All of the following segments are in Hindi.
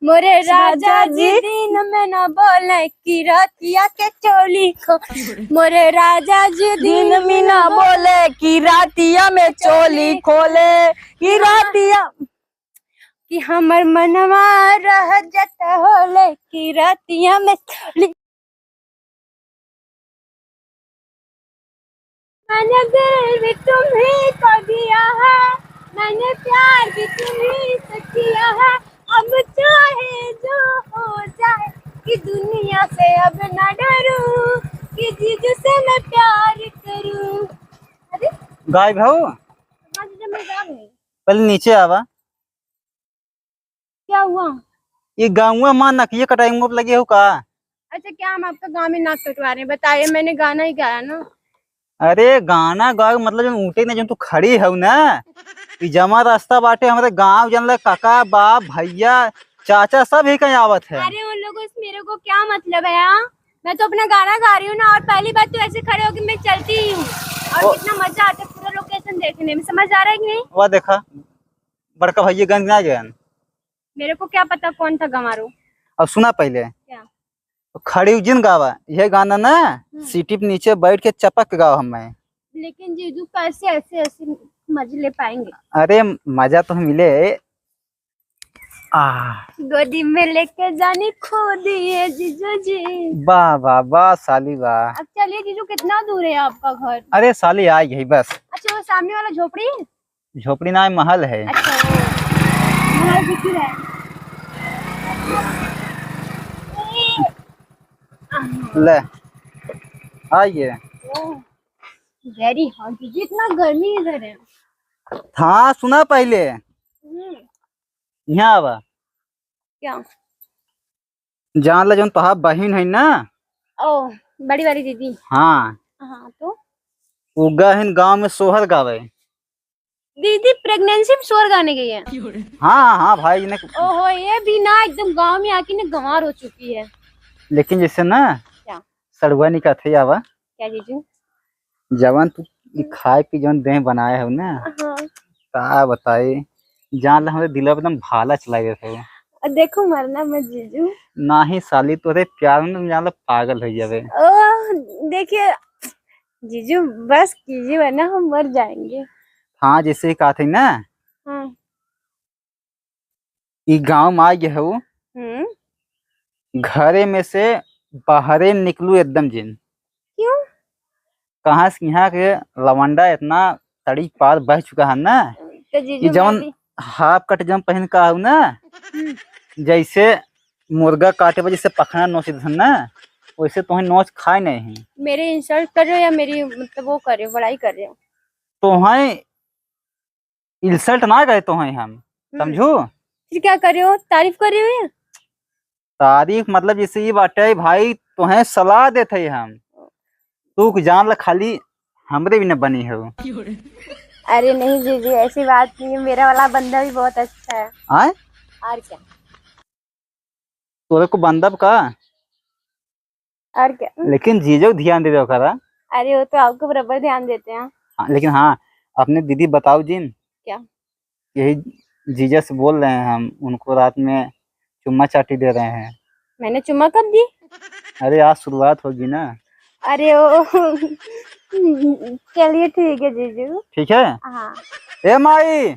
मोरे राजा जी दिन में न बोले कि रातिया के चोली खो। मोरे राजा जी दिन में न बोले कि रातिया में चोली खोले कि रातिया कि हमर मनवा रह जाता होले कि रातिया में चोली। मैंने दिल भी तुम्ही को दिया है, मैंने प्यार भी तुम्ही से किया है। अब चाहे जो हो जाए कि दुनिया से अब न डरूं, कि जीजू से मैं प्यार करूं। अरे गाय भाऊ आज जब मैं गा गई पहले नीचे आवा। क्या हुआ? ये गाँव मां नकिए कटाई मुँह लगे हो का? अच्छा क्या हम आपका गाँव में नाक कटवा रहे हैं? बताइए, मैंने गाना ही गाया ना। अरे गाना गाओ मतलब जब ऊँटे ने जब तू खड़ी है ना, कि जमा रास्ता बाटे हमारे गांव जनल काका बाप भैया चाचा सब ही कहीं आवत है। अरे उन लोगों से मेरे को क्या मतलब है यार? मैं तो अपना गाना गा रही हूँ ना, और पहली बात तो ऐसे खड़े होकर मैं चलती ही हूँ, और कितना मजा आता है पूरा लोकेशन देखने में। समझ आ रहा है कि नहीं? वह देखा बड़का भैया गंज ना गया। मेरे को क्या पता कौन था गंवारू। अब सुना पहले क्या? तो खड़ी जिन गावा यह गाना ना सीटी पे नीचे बैठ के चपक के गाओ हमें। लेकिन जीजू कैसे ऐसे ऐसे मजे ले पाएंगे? अरे मजा तो मिले। आ गोदी में लेके जानी खो दिए जीजू जी। वाह वाह वाह साली वाह। अब चलिए जीजू, कितना दूर है आपका घर? अरे साली आ गई बस। अच्छा वो सामने वाला झोपड़ी है? झोपड़ी ना महल है। अच्छा वो महल दिख रहा है। ले आइए। वेरी हॉट जीजू, इतना गर्मी इधर है। हाँ सुना पहले यहाँ आवा। क्या? जान ला जौन तोहार बहिन है ना। ओ बड़ी वाली दीदी। हाँ हाँ तो उगा हिन गांव में सोहर गावे। दीदी प्रेगनेंसी में शोर गाने गई है? हाँ हाँ भाई ने। ओहो, ये भी ना एकदम गांव में आके ना गंवार हो चुकी है। लेकिन जैसे ना क्या? सड़ुआ नहीं कहते आवा क्या जीजू? जवान तू खाए पी जौन देह बनाए हो ना, हाँ का बताए जान ला हमारे दिल एकदम भाला चला गए थे। देखो मरना मत जीजू। ना ही साली तोरे प्यार में तुम जान ला पागल हो जावे। ओह देखिए जीजू, बस कीजिए वरना हम मर जाएंगे। हाँ जैसे ही कहा थी ना हाँ। ये गांव में आ गए हो, घरे में से बाहरे निकलू एकदम जिन। क्यों? कहाँ से यहाँ के लवंडा इतना तड़ी पार बह चुका है ना तो कि जीजू मैं जौन भी हाफ कट जम पहन का हो ना, जैसे मुर्गा काटे पर जैसे पखना नोच ना वैसे तुम्हें नोच खाए नहीं है। मेरे इंसल्ट कर रहे हो या मेरी मतलब वो कर रहे हो, बड़ाई कर रहे हो? तुम्हें इंसल्ट ना गए तुम्हें हम समझू। फिर क्या कर रहे हो? तारीफ कर रहे हो या? तारीफ मतलब जैसे ये बाटे भाई तुम्हें सलाह देते हैं हम, तू जान ला खाली हमरे भी न बनी हो। अरे नहीं जीजू, ऐसी बात नहीं है, मेरा वाला बंदा भी बहुत अच्छा है। आए और क्या? तोरे को बंदब का और क्या? लेकिन जीजो ध्यान दे दो करा। अरे वो तो आपको बराबर ध्यान देते हैं। हाँ, लेकिन हाँ अपने दीदी बताओ जिन क्या? यही जीजा से बोल रहे हैं हम उनको रात में चुम्मा चाटी दे रहे हैं। मैंने चुम्मा कब दी? अरे आज शुरुआत होगी ना। अरे ओ चलिए ठीक है जीजू। ठीक है। हाँ। ए माई।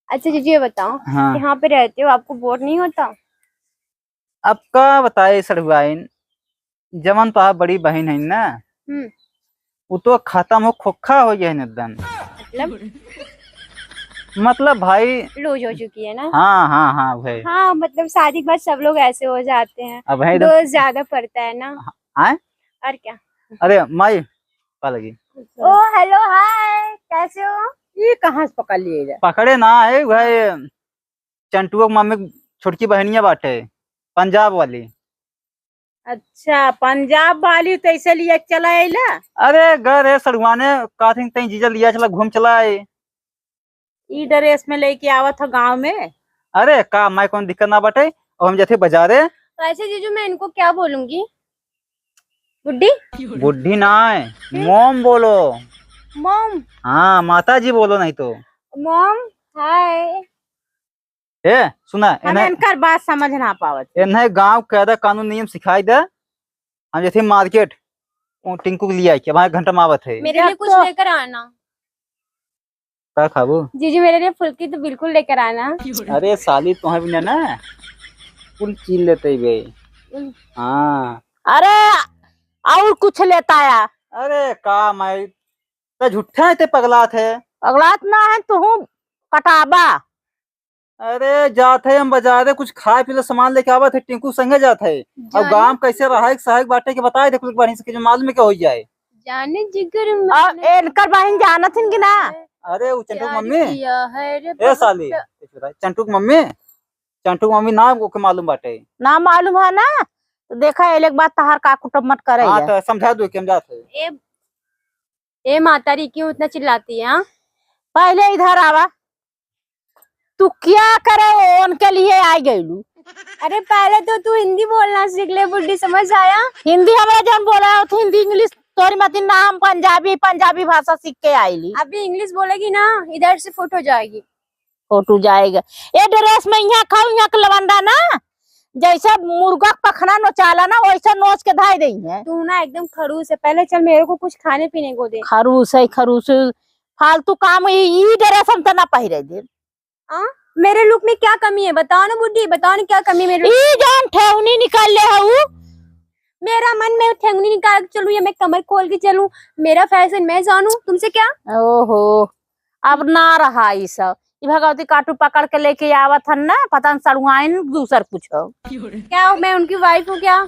अच्छा जीजू ये बताओ, हाँ यहाँ पे रहते हो आपको बोर नहीं होता? अब का बताए सड़ुआइन जमन तो बड़ी बहन है ना वो तो खत्म हो खोखा हो गया है एकदम। मतलब भाई लूज हो चुकी है ना? हाँ हाँ हाँ भाई। हाँ मतलब शादी के बाद सब लोग ऐसे हो जाते हैं, अब भाई डोज ज्यादा पड़ता है ना। आए। और क्या? अरे माई पा लगी। ओ हेलो हाय, कैसे हो? ये कहाँ से पकड़ लिए पकड़े ना है भाई चंटुआ की मम्मी छोटकी बहनिया बाटे पंजाब वाली। अच्छा पंजाब वाली तो ऐसे लिए चला अला। अरे घर है सड़ुआने का थी तई जीजा लिया चला घूम चला आए। ई ड्रेस में लेके आवा था गांव में। अरे का माई कौन दिक्कत ना बाटे और हम जाते बाजारे। तो ऐसे जीजू मैं इनको क्या बोलूंगी? बुड्ढी? बुढ़ी ना है मोम बोलो। मॉम? हाँ माता जी बोलो नहीं तो। Mom hi. ए सुना हम इन्हें इनकर बात समझ ना पावत। इन्हें गांव कायदा कानून नियम सिखाई दे। हम जैसे मार्केट वो टिंकू के लिए आई कि हमारे घंटा मावत है मेरे लिए कुछ तो- लेकर आना। का खाबू। जीजू मेरे लिए फुल्की तो बिल्कुल लेकर आना। अरे साली तुम्हें भी ना कुल चीज लेते ही गए। हाँ अरे और कुछ लेता है। अरे का मैं तो झूठा है पगला थे। अगलात ना है तू कटाबा। अरे जाते हम बाजार कुछ खाए पी लो सामान लेके आवत है टिंकू संगे जाते है। अब जाने- गांव कैसे रहा सहायक बाटे के बताए देखो बारी से जो मालूम है क्या हो जाए। जाने जिगर और इनकर बहन जानत हिन कि ना। अरे वो चंटू की प्यार मम्मी किया है रे ए साली चंटू की मम्मी ना ओके मालूम बाटे। ना मालूम है ना तो देखा एक बात तहार का कुटुम मत करे। हाँ तो समझा दो कि हम जाते हैं। ए मातारी क्यों इतना चिल्लाती है? हाँ? पहले इधर आवा। तू क्या करे उनके लिए आई गईलू। अरे पहले तो तू हिंदी बोलना सीख ले बुड्ढी, समझ आया? हिंदी हमारे जन बोला तो हिंदी इंग्लिश तोरी मती ना। हम पंजाबी भाषा सीख के आईली। अभी इंग्लिश बोलेगी ना इधर से फुट हो जाएगी। फोटू जाएगा ये ड्रेस में यहाँ खाऊ यहाँ के लवंडा ना जैसा मुर्गा पखना नोचाला ना वैसा नोच के धाई रही है। तू ना एकदम खड़ूस है। पहले चल मेरे को कुछ खाने पीने को दे। खरूस है खरूस फालतू काम ई ड्रेस हम तो ना पहिरे दे। हाँ? मेरे लुक में क्या कमी है बताओ ना बुड्ढी, बताओ ना क्या कमी है मेरे ई जान ठेवनी निकाल ले हऊ। मेरा मन में ठेंगनी निकाल के चलूं या मैं कमर खोल के चलूं? मेरा फैशन मैं जानू, तुमसे क्या? ओहो अब ना रहा ई सब। ई भगवती काटू पकड़ के लेके आवत हन ना पता न सड़ुआइन दूसर कुछ हो। क्या मैं उनकी वाइफ हूँ क्या?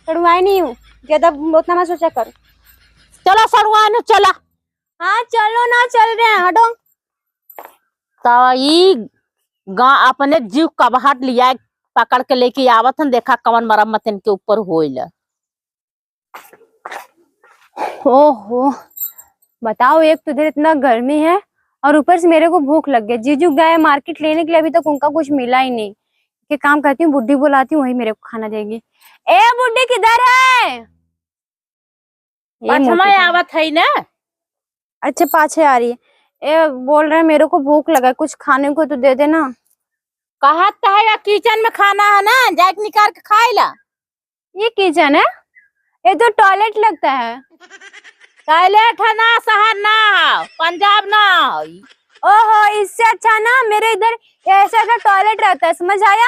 सड़ुआई नहीं हूँ, ज्यादा उतना मत सोचा कर। चला सड़ुआइन चला। हाँ चलो ना, चल रहे हैं, हटो। तो ई अपने जीव कबहट लिया पकड़ के लेके आवत हन। देखा कवन मरम्मत इनके ऊपर होइल। ओहो बताओ, एक तो इधर इतना गर्मी है और ऊपर से मेरे को भूख लग गई। जीजू गए मार्केट लेने के लिए, अभी तक उनका कुछ मिला ही नहीं। कि काम करती हूँ, बुड्ढी बुलाती हूँ, वही मेरे को खाना देगी। ए बुड्ढी किधर है? ये समय आवत है ना। अच्छा पाछे आ रही है। ए बोल रहे मेरे को भूख लगा, कुछ खाने को तो दे देना। कहा है या किचन में खाना है ना जाके निकाल के खाए ला। ये किचन है? ये तो टॉयलेट लगता है। टॉयलेट है ना शहर ना पंजाब ना। ओहो इससे अच्छा ना मेरे इधर ऐसा ऐसा टॉयलेट रहता है, समझ आया?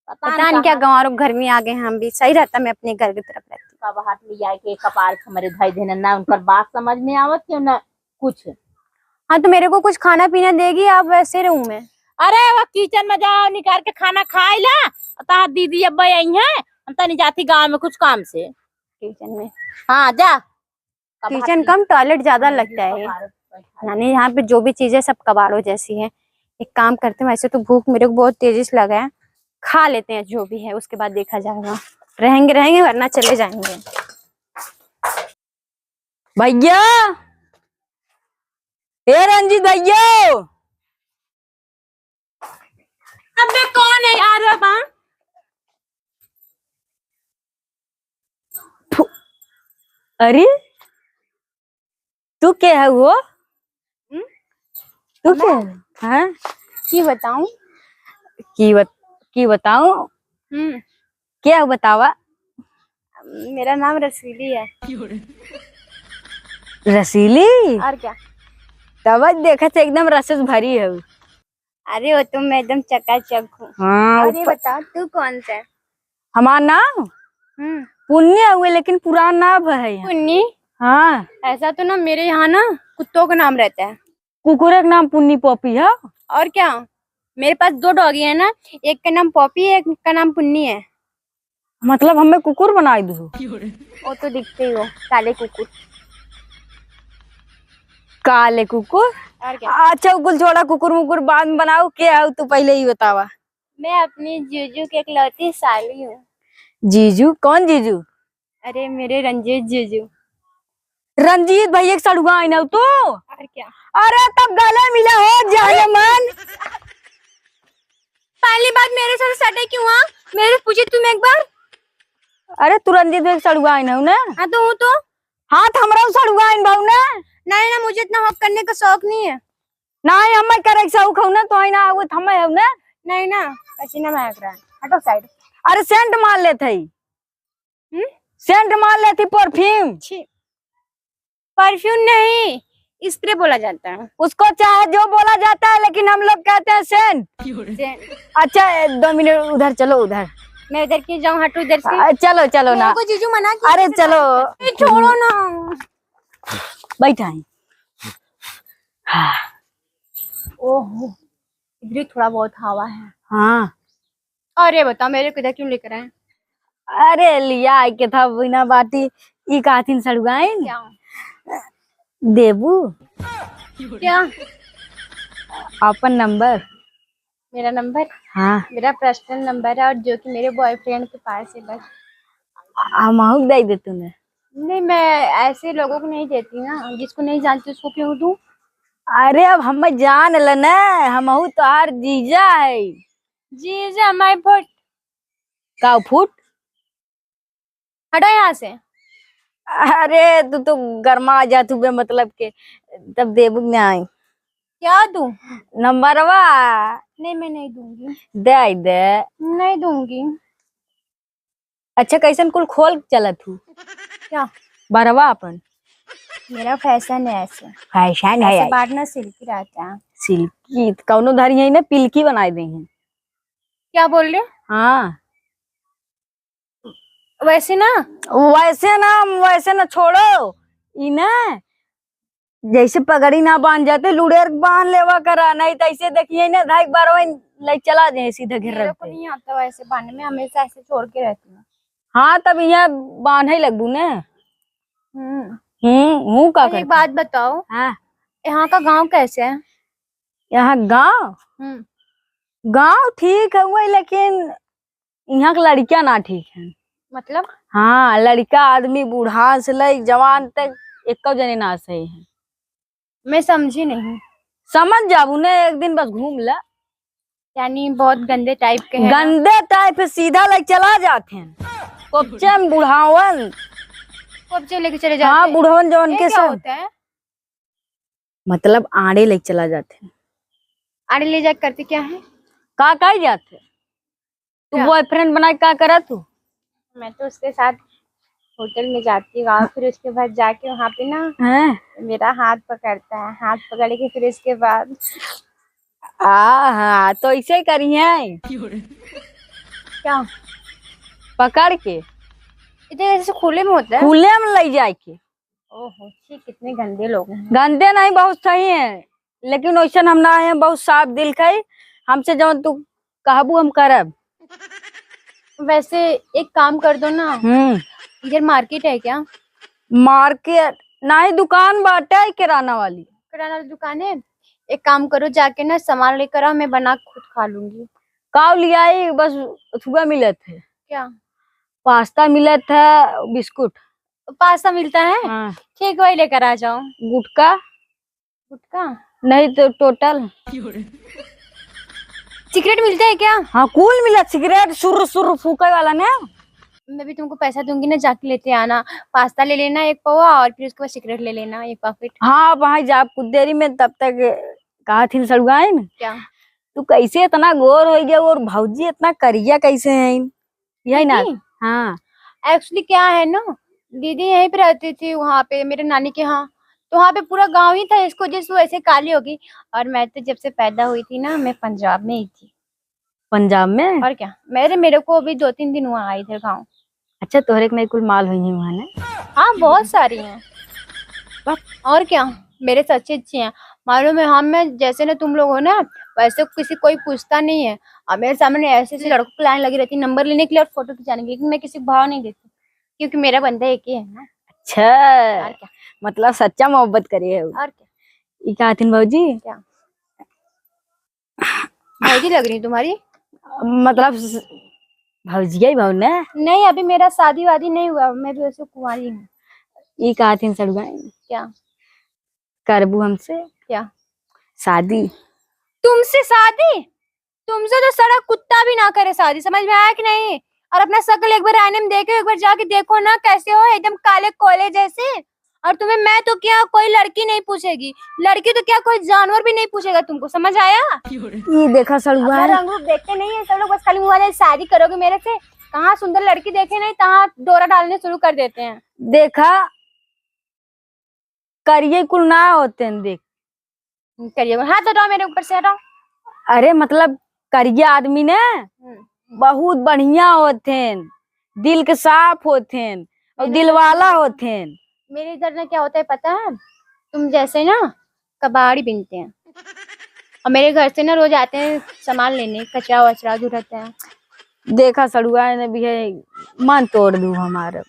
पता नहीं क्या गाँव घर में आ गए हम भी। सही रहता मैं अपने घर की तरफ रहती। कबहट लिया के कपार हमारे धाई देना ना उनकर बात समझ में आवत क्यों ना कुछ। हाँ तो मेरे को कुछ खाना पीना देगी? आप वैसे रहूं मैं? अरे वो किचन में जाओ निकाल के खाना खाए ला। तार दीदी अब्बा आई है हम तो नहीं जाती गाँव में कुछ काम से। किचन में? हाँ जा। किचन कम टॉयलेट ज्यादा लगता है। यानी यहाँ पे जो भी चीजें सब कबाड़ों जैसी है। एक काम करते हैं, वैसे तो भूख मेरे को बहुत तेजी से लगा है, खा लेते हैं जो भी है, उसके बाद देखा जाएगा। रहेंगे वरना चले जाएंगे। भैया हे रंजीत भैया। अबे कौन है यार? अब अरे तू क्या है वो? तू क्या है? हाँ की बताऊं? की बताऊं? क्या बतावा? मेरा नाम रसीली है। रसीली? और क्या? तब देखा थे एकदम रसस भरी है। अरे वो तुम मैं एकदम चकाचक हूँ। हाँ और ये बता तू कौन सा है? हमारा नाम पुण्य हुए लेकिन पुराना नाम है। पुन्नी? हाँ ऐसा तो ना मेरे यहाँ ना कुत्तों का नाम रहता है। कुकुर का नाम पुन्नी पॉपी है। और क्या, मेरे पास 2 डॉगी है ना, एक का नाम पॉपी है, एक का नाम पुन्नी है। मतलब हमें कुकुर बनाई दो। वो तो दिखते ही हो, काले कुकुर। काले कुकुर? और क्या? अच्छा कुल छोड़ा कुकुर मुकुर बाद में बनाओ। क्या है तू पहले ही बतावा। मैं अपनी जीजू की इकलौती साली हूँ। जीजू? कौन जीजू? अरे मेरे रंजीत जीजू। रंजीत भैया के सड़ुआ आई ना तो। और क्या? अरे तब गले मिला हो जाने मन। पहली बात मेरे साथ सटे क्यों? हाँ मेरे पूछे तुम एक बार। अरे तू रंजीत भैया के सड़ुआ आई ना। हाँ तो हूँ तो। हाँ तो हमरा सड़ुआ आई भाऊ ना। नहीं ना, मुझे इतना हक करने का शौक नहीं है। ना हमें करे शौक हो ना तो आई ना आवत हमें हो ना। नहीं ना, पसीना महक रहा है, हटो साइड। अरे सेंट मार लेते ही, सेंट मार लेती, परफ्यूम। परफ्यूम नहीं, स्प्रे बोला जाता है। उसको चाहे जो बोला जाता है, लेकिन हम लोग कहते हैं सेंट। अच्छा 2 मिनट उधर चलो, उधर। मैं इधर क्यों जाऊँ, हटो इधर से। चलो चलो ना। मेरे को जीजू मना किया। अरे चलो, छोड़ो ना। बैठा है। ओहो, इधर थोड़ा बहुत हवा है। हाँ, अरे बताओ, मेरे को इधर क्यों लेकर आए? अरे लिया आई के था बिना बाटी। ई काथिन सड़ुआइन क्या? देबू क्या? अपन नंबर। मेरा नंबर? हाँ, मेरा पर्सनल नंबर है, और जो कि मेरे बॉयफ्रेंड के पास है बस। हम दे दे तूने। नहीं, मैं ऐसे लोगों को नहीं देती ना, जिसको नहीं जानती उसको क्यों दूं? अरे अब हम जान ल न, हमहू तोहार जीजा है। जीजा माय फुट। का फुट? हटो यहाँ से। अरे तू तो गरमा जा तू बे, मतलब के तब देबू नहीं। क्या दूं? नंबरवा नहीं, मैं नहीं दूंगी। दे दे। नहीं दूंगी। अच्छा कैसन कुल खोल चलत हूँ क्या? बरवा अपन। मेरा फैशन है ऐसे। फैशन है ऐसे बांटना सिल्की रहता है। सिल्की कौनो धरी है ना, पिल्की बनाए दे हैं। क्या बोल रहे हो? हाँ वैसे ना, वैसे ना छोड़ो। ई ना जैसे पगड़ी ना बांध जाते, लुड़ेर बांध लेवा करा, नहीं तो ऐसे देखिए ना, धाई बारवा ले चला जाए सीधे घेर मेरे को पे। नहीं आता वैसे बांधने में, हमेशा ऐसे छोड़ के रहती हूँ। हाँ तब यहाँ बांध ही लगबू ने। हूँ का एक बात बताओ, हाँ, यहाँ का गांव कैसे है? यहाँ गांव गांव ठीक है वही, लेकिन यहाँ के लड़कियां ना ठीक है। मतलब? हाँ, लड़का आदमी बूढ़ा से ले जवान तक एक जने ना सही है। मैं समझी नहीं। समझ जाबू ने, एक दिन बस घूम ला। यानी बहुत गंदे टाइप के हैं ना? गंदे टाइप सीधा ले चला जाते हैं कोपचे में बुढ़ावन। कब्जे लेके चले जाते हाँ हैं? बुढ़वन जवन ये के क्या सब होता है? मतलब आड़े ले चला जाते हैं। आड़े ले जाके करते क्या है? का जाते तू क्या? बॉयफ्रेंड बना के का करा तू? मैं तो उसके साथ होटल में जाती हूँ, और फिर उसके बाद जाके वहाँ पे ना हैं? मेरा हाथ पकड़ता है, हाथ पकड़ के फिर इसके बाद हाँ तो ऐसे ही करी है, क्या? पकड़ के इतने ऐसे खुले में होता है? खुले में ले जाए के। ओहो छी, कितने गंदे लोग हैं। गंदे नहीं, बहुत सही है, लेकिन वैसे हम ना है, बहुत साफ दिल का है। हमसे जब तू कहबू हम करब। वैसे एक काम कर दो ना, इधर मार्केट है क्या? मार्केट नहीं, दुकान बाटे किराना वाली। किराना दुकान है? एक काम करो, जाके ना सामान लेकर आओ, मैं बना के खुद खा लूंगी। काव लियाई बस, सुबह मिलत है क्या? पास्ता, मिलत है बिस्कुट। पास्ता मिलता है? हाँ। ठीक, वही लेकर आ जाओ। गुटका गुटखा? नहीं तो टोटल। सिगरेट मिलता है क्या? हाँ कुल मिलत, सिगरेट सुर सुर फूके वाला ना। मैं भी तुमको पैसा दूंगी ना, जाके लेते आना। पास्ता ले लेना 1 पवा, और फिर उसके बाद सिगरेट ले लेना 1 पैकेट। हाँ वहां जा कुछ देरी में, तब तक कहा थी सड़ुआए न। क्या? तू कैसे इतना गोर हो गया, और भौजी इतना करिया कैसे है? यही ना? दीदी? हाँ एक्चुअली क्या है ना, दीदी यहीं पे रहती थी, वहाँ पे मेरे नानी के यहाँ। तो वहाँ पे पूरा गांव ही था, इसको जिस वैसे काली होगी। और मैं तो जब से पैदा हुई थी ना, मैं पंजाब में ही थी। पंजाब में? और क्या, मेरे को अभी 2-3 दिन हुआ आई इधर गाँव। अच्छा तोहरे के नहीं कुल माल हुई है वहाँ ने? हाँ बहुत सारी हैं, बस और क्या, मेरे से अच्छी हैं मालूम है। हम मैं जैसे ना तुम लोग हो ना, वैसे किसी कोई पूछता नहीं है। और मेरे सामने ऐसे ऐसे लड़कों की लाइन लगी रहती है नंबर लेने के लिए और फोटो खिंचाने के लिए, लेकिन मैं किसी को भाव नहीं देती, क्योंकि मेरा बंदा एक ही है ना। अच्छा, और क्या, मतलब सच्चा मोहब्बत करे है। और क्या। ई का हथिन भौजी? क्या भौजी लग रही तुम्हारी? मतलब भौजिया ही भाव ने? नहीं, अभी मेरा शादी वादी नहीं हुआ, मैं भी वैसे कुंवारी हूँ। ई का हथिन सड़ुआए? क्या करबू हमसे क्या? शादी? तुमसे शादी? तुमसे तो सड़क कुत्ता भी ना करे शादी, समझ में आया कि नहीं? और अपना शक्ल एक बार आईने में देखो, एक बार जाके देखो ना, कैसे हो, एकदम काले कोयले जैसे। और तुम्हें मैं तो क्या कोई लड़की नहीं पूछेगी, लड़की तो क्या कोई जानवर भी नहीं पूछेगा तुमको, समझ आया? ये देखा सड़ुआ अपना रंग रूप देखते नहीं है सब लोग, बस खाली मुंह वाले शादी करोगे मेरे से। कहाँ सुंदर लड़की देखे नहीं तहाँ डोरा डालने शुरू कर देते हैं। देखा करिए कुल ना होते हैं, देख करिए हाथ हटाओ मेरे ऊपर से, हटाओ। अरे मतलब करिए आदमी ने बहुत बढ़िया होते हैं, दिल के साफ होते हैं और दिल वाला होते हैं। मेरे इधर ना क्या होता है पता है, तुम जैसे ना कबाड़ी बिनते हैं और मेरे घर से ना रोज आते हैं सामान लेने, कचरा वचरा जो रहता है। देखा सड़ुआ ने भी है, मन तोड़ दू हमारा।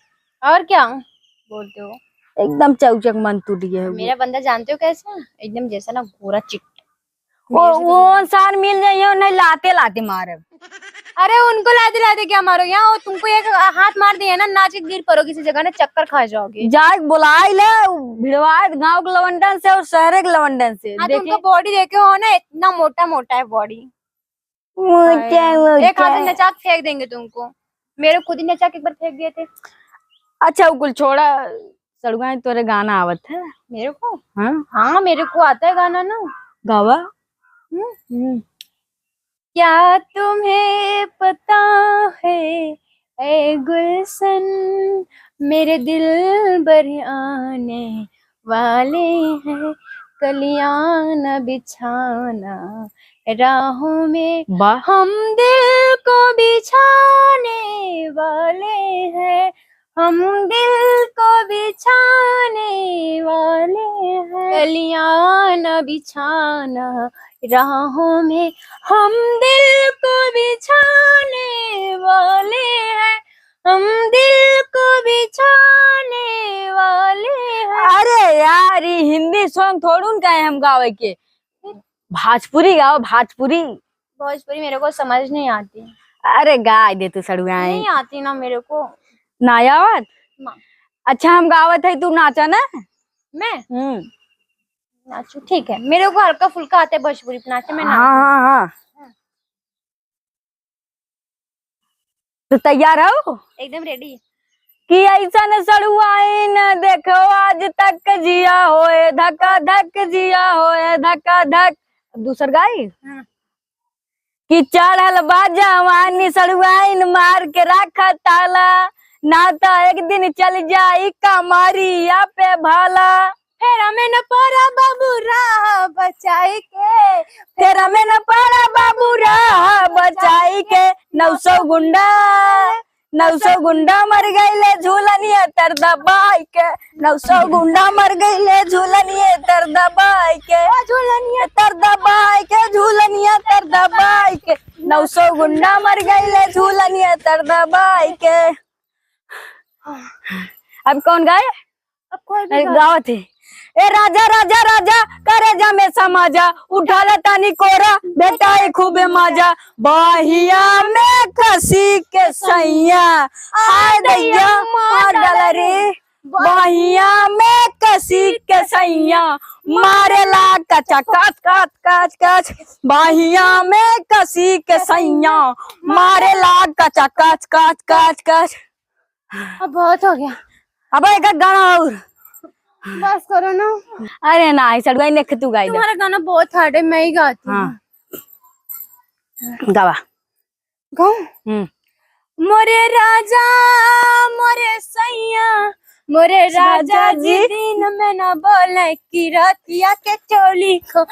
और क्या बोलते हो? एकदम चौचक मन टूट गया है। मेरा बंदा जानते हो कैसा, एकदम जैसा ना गोरा चिट। वो इंसान मिल जाइए नहीं लाते लाते मारे। अरे उनको लाते लाते क्या मारो, यहाँ वो तुमको एक हाथ मार दिया ना, नाच के गिर पड़ो किसी जगह ना, चक्कर खा जाओगे। जाए बुलाए ले भिड़वाए गांव के लवंडन से और शहर के लवंडन से। हाँ, तुमको बॉडी देखे हो ना, इतना मोटा मोटा है बॉडी। एक हाथ से नचाक फेंक देंगे तुमको, मेरे खुद ही नचाक एक बार फेंक दिए थे। अच्छा कुल छोड़ा सड़ुआ, तोरे गाना आवत है मेरे को? हाँ हाँ मेरे को आता है गाना ना, गावा। क्या तुम्हें पता है ए गुलशन, मेरे दिल भर आने वाले हैं, कलियां न बिछाना राहों में, वाह हम दिल को बिछाने वाले हैं, हम दिल को बिछाने वाले हैं, कलियां न बिछाना राहों में, हम दिल को बिछाने वाले हैं, हम दिल को बिछाने वाले हैं। अरे यार ये हिंदी सॉन्ग थोड़ून का है हम गावे के, भोजपुरी गाओ भोजपुरी। भोजपुरी मेरे को समझ नहीं आती। अरे गाय दे तू सड़ुआ, नहीं आती ना मेरे को। ना आवत? अच्छा हम गावत है तू नाचा ना। मैं नाचू? ठीक है, मेरे को हल्का फुल्का आता है भोजपुरी नाचे में। हाँ हाँ हाँ तो तैयार हो? एकदम रेडी। कि ऐसा न सड़ुआई न देखो आज तक जिया होए धक्का धक, जिया होए धक्का धक। दूसर गाई कि चढ़ल बा जवानी सड़ुआइन मार के रखा ताला, ना तो एक दिन चल जाई कमरिया पे भाला। फिर हमें न पड़ा बाबू राह बचाई के, फिर हमें न पड़ा बाबू राह बचाई के, 900 गुंडा मर गईले झूलनिया तर दबाई के, 900 गुंडा मर गईले झूलनिया तर दबाई के, झूलनिया तर दबाई के, झूलनिया तर दबाई के, 900 गुंडा मर गईले झूलनिया तर दबाई के। अब कौन गाए? अब कोई भी गाओ थे। ए राजा राजा राजा करे जा में समाजा, उठा ले तानी कोरा बेटा खूबे मजा, बहिया में खसी के सैया, आय दैया मार डाल रे, बहिया में कसी के सैया, मारे ला कचा काच काच काच काच, बहिया में कसी के सैया, मारे ला कचा काच काच काच काच। अब बहुत हो गया, अब एक गाना और बस करो ना। अरे ना सड़ुआ ने तू गाई तुम्हारा गाना बहुत हार्ड है, मैं ही गाती हूँ। हाँ गावा गाऊं? मोरे राजा मोरे सैया, मोरे राजा जी दिन में न बोले कि रातिया के चोली को,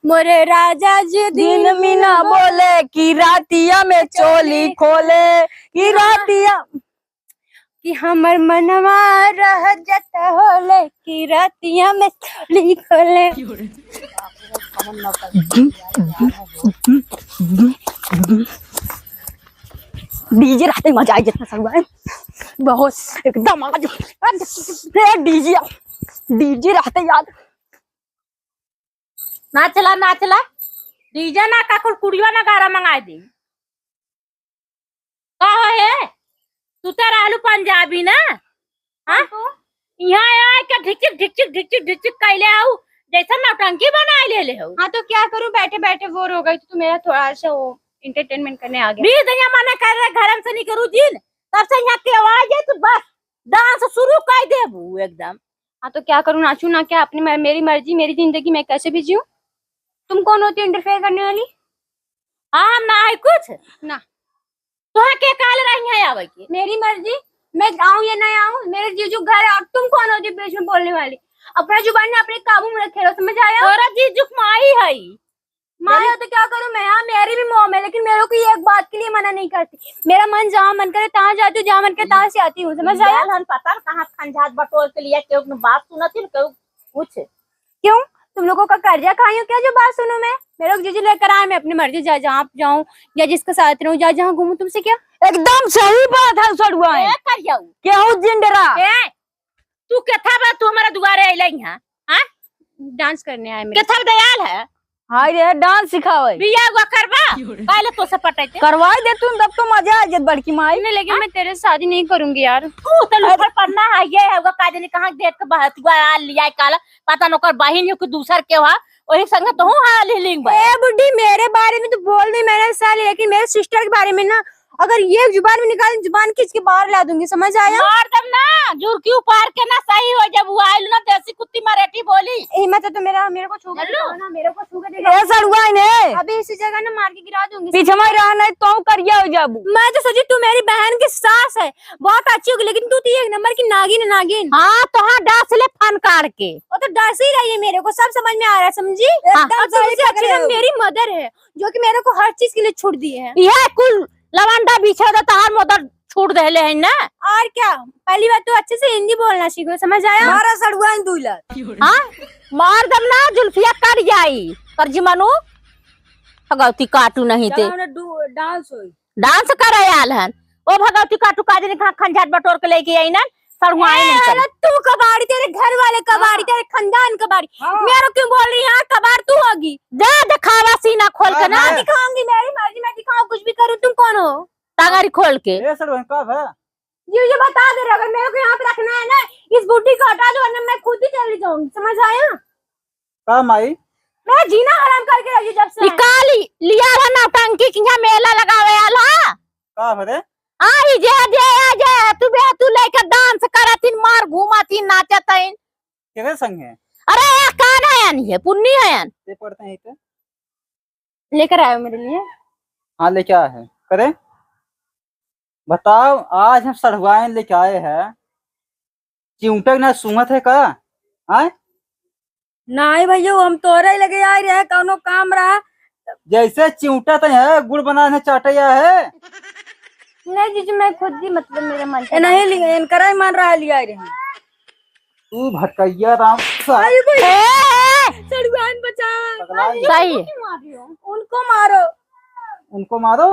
मोरे राजा जी दिन में ना बोले कि रातिया में चोली खोले, कि रातिया कि हमर मनवा रह जाता होले कि रातिया में चोली खोले। डीजे रहते मजा आ जाता सड़ुआ, बहुत एकदम आज डीजे डीजे रहते याद। ना चला डीजे ना काकुल कुड़िया ना गारा मंगा दी का है तू तेरा आलू पंजाबी ना। हाँ यहाँ आए क्या ढिचिक ढिचिक ढिचिक ढिचिक कैले आऊ जैसा नौटंकी बना ले हो। हाँ तो क्या करूं, बैठे बैठे बोर हो गई तो मेरा थोड़ा सा वो इंटरटेनमेंट करने आ गया। बीस दिन मना कर रहे घर से नहीं करूँ जिन, तब से यहाँ की आवाज है तो बस डांस शुरू कर देबू एकदम। हाँ तो क्या करूँ, नाचूं ना क्या? अपनी मेरी मर्जी, मेरी जिंदगी, मैं कैसे भी जीऊं? तुम कौन होती हो इंटरफेयर करने वाली? हाँ हम ना है कुछ ना, तुहा के काल रही है आवे की। मेरी मर्जी, मैं आऊं या ना आऊं, मेरे जीजू घर है और तुम कौन होती हो बीच में बोलने वाली? अपना जुबान ने अपने काबू में रखे रहो, समझ आया? तोरा जीजू माई है। माया तो क्या करूं मैं? हाँ मेरी भी मोम है, लेकिन मेरे को ये एक बात के लिए मना नहीं करती। मेरा मन जहाँ मन करे तहाँ जाती हूँ, जहाँ मन करे तहाँ से आती हूँ, समझ आया? हम पता कहाँ खंजात बटोर के लिए क्यों बात सुनती क्यों कुछ। क्यों, तुम लोगों का कर्जा खाई हूँ क्या जो बात सुनूं मैं? मेरे को जीजू लेकर आए, मैं अपनी मर्जी जहाँ जाऊँ या जिसके साथ रहूँ, जहाँ घूमूं, तुमसे क्या? एकदम सही बात है सड़ुआ ए कर जाऊ केहू जिंडरा। ए तू केथा बा तू हमारा दुआरे अइलै हां हां डांस करने आए मेरे केथा दयाल है हाय रे डांस सिखावे बिया गो करबा काले तो से पटैते करवाई दे तू, तब तो मजा आ जात बड़की माई। सामने, लेकिन मैं तेरे से शादी नहीं करूंगी यार। तू तो ऊपर पढ़ना है ये है वो काजनी कहां देख के बहतुआ आ लिया काला पता न ओकर बहिन हो कि दूसर के हा वही संग तो हूं हां लिंग बा। ए बुड्ढी, मेरे बारे में तो बोल दी मैंने साली, लेकिन मेरे सिस्टर के बारे में ना, अगर ये जुबान में निकाल, जुबान खींच के बाहर ला दूंगी, समझ आया? मार दम ना जुरकी उपार के ना सही हो जब वो आइल ना देसी कुत्ती मराठी बोली। हिम्मत है तो मेरे को छू के हेलो। दिखाओ ना, मेरे को छू के दिखाओ। ए सड़ुआ ने अभी इसी जगह ना मार के गिरा दूंगी। पीछे में रहना तो करिया हो जाबू। मैं तो सोची तू मेरी बहन की सास है, बहुत अच्छी होगी, लेकिन तू तो एक नंबर की नागिन है, नागिन। हां तो हां डास ले फन काट के वो तो डर से ही रही है, मेरे को सब समझ में आ रहा है, समझी? हाँ। और तुमसे अच्छी ना मेरी मदर है, जो कि मेरे को हर चीज के लिए छूट दी है। ये कुल लवंडा बिछा दे तहार मोदर छूट देले है ना। और क्या, पहली बात तो अच्छे से हिंदी बोलना सीखो, समझ आया? मारा सड़ुआ ने दुइला। हां मार दम ना जुल्फिया कट जाई कर जी मनु भगवती काटू नहीं ते डांस होई। डांस कर आयल हन ओ भगवती काटू काजनी खा खंजात बटोर के लेके आई ना सड़ुआई नहीं चल। अरे तू कबाड़ी, तेरे घर वाले कबाड़ी, तेरे खानदान कबाड़ी, मेरे क्यों बोल रही है? कबाड़ तू होगी। जा दिखावा सीना खोल के ना मैं दिखाऊंगी, मेरी मर्जी, मैं दिखाऊं, कुछ भी करूं। तुम कौन हो? टांगरी खोल के ए सड़ुआ कब है? ये बता दे रहा, अगर मेरे को यहाँ पे रखना है ना, इस बुड्ढी को हटा दो, वरना मैं खुद ही चली जाऊंगी, समझ आया? कब आई? मैं जीना हराम करके रही जब से। निकाली लिया है ना टंकी किया मेला लगावे आला कब रे? आई जे तू लेके डांस करतिन मार घुमातिन नाचतिन। किधर संग है? अरे ये कान है यानी है पुन्नी है यान ये पढ़ते हैं इधर। लेकर आयो मेरे लिए। हाँ लेके आए हैं करे बताओ, आज हम सड़ुआए लेके आए हैं, चिमटक ना सुंगत है का? हाँ नहीं भैया हम तोरे ही लगे आ रहे कौनो काम रहा। जैसे चिमटा तो है गुड़ बनाने चाटया है। नहीं जीजू, मैं खुद ही, मतलब मेरा मन ए नहीं लिए इनकरा ही मान रहा लिया रहे। तू भटकैया राम सड़ुआन बचा। सही है। क्यों मार रही हो? उनको मारो। उनको मारो।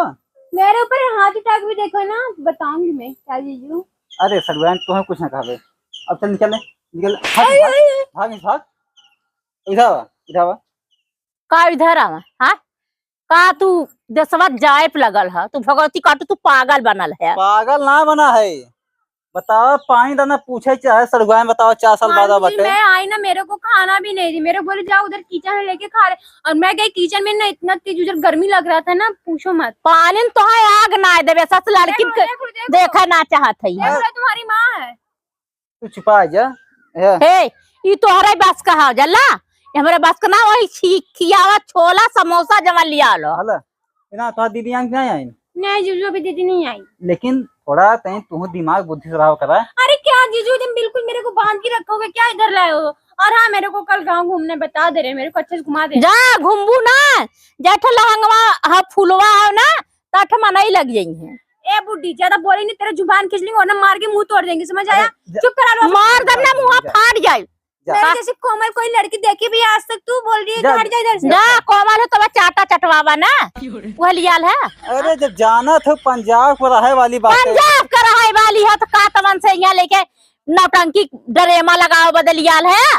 मेरे ऊपर हाथ अटैक भी देखो ना, बताऊंगी मैं क्या जीजू। अरे सड़ुआन तुम्हें कुछ ना कहे, अब चल निकल निकल भाग भाग इधर आवा इधर आवा। का इधर आवा हाँ का तू दसवा जायप लगल है तू भगवती काटू तू पागल बनल है। पागल ना बना है, बताओ पानी दाना पूछे चाहे सड़ुआन बताओ 4 साल बाद हाँ, बटे। मैं आई ना, मेरे को खाना भी नहीं दी, मेरे को बोले जाओ उधर किचन में लेके खा रहे, और मैं गई किचन में ना, इतना तेज उधर गर्मी लग रहा था ना, पूछो मत। पानी तो है आग ना देवे सस लड़की के देखा ना चाहत है। तुम्हारी माँ है। तू छुपा जा हे ई तोहरे बस का हा जल्ला हमरे बस का ना वही खियावा छोला समोसा जमा लिया लो। हला ना तो दीदी आंख नहीं आई, नहीं जीजू अभी दीदी नहीं आई। लेकिन थोड़ा तय तू दिमाग बुद्धि से करा। अरे क्या जीजू, तुम बिल्कुल मेरे को बांध के रखोगे क्या? इधर लाए हो? और हाँ, मेरे को कल गांव घूमने बता दे रहे, मेरे को अच्छे से घुमा दे। जा घुमबू ना जेठ लहंगवा हा फुलवा हो ना तठ मनाई लग जाई है। ए बुड्ढी, ज्यादा बोले नहीं, तेरा जुबान खींच लेंगे और ना मार के मुंह तोड़ देंगे, समझ आया? चुप करा लो। मार दम ना मुंह फाट जाए। मेरे जैसे कोमल कोई लड़की देखी भी आज तक, तू बोल रही है कि हट जा इधर से। जा कोमल हो तो चाटा चटवावा ना वह लियाल है। अरे जब जाना था पंजाब को रहे वाली बात है। पंजाब का रहाय वाली है तो का तमन से यहाँ लेके नौटंकी डरेमा लगाओ बदलियाल है।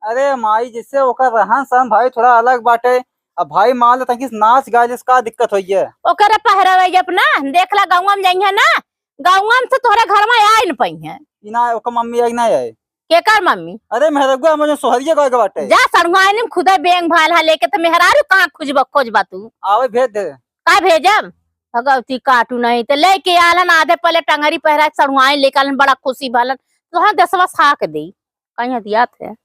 अरे माई जिससे ओकर रहन सहन भाई थोड़ा अलग बाटे। अब भाई मान लेता कि नाच गाय का दिक्कत हुई है। ओकरे पहरावे जब ना देखला गाँव में जाइए ना गाँव से तोरे घर में आए न पई है। इना ओकर मम्मी आई ना आए। केकर मम्मी? अरे मेहरगुआ मुझे सोहरिया गाय के बाटे। जा सड़ुआने में खुदा बेंग भाल हा लेके तो मेहरारू कहाँ खोजबा तू? आवे भेज दे। का भेजब भगवती काटू नहीं तो लेके आलन आधे पहले टंगरी पहरा सड़ुआए लेके आलन बड़ा खुशी भलन तो हाँ 10वां साक दी कहीं हथियात है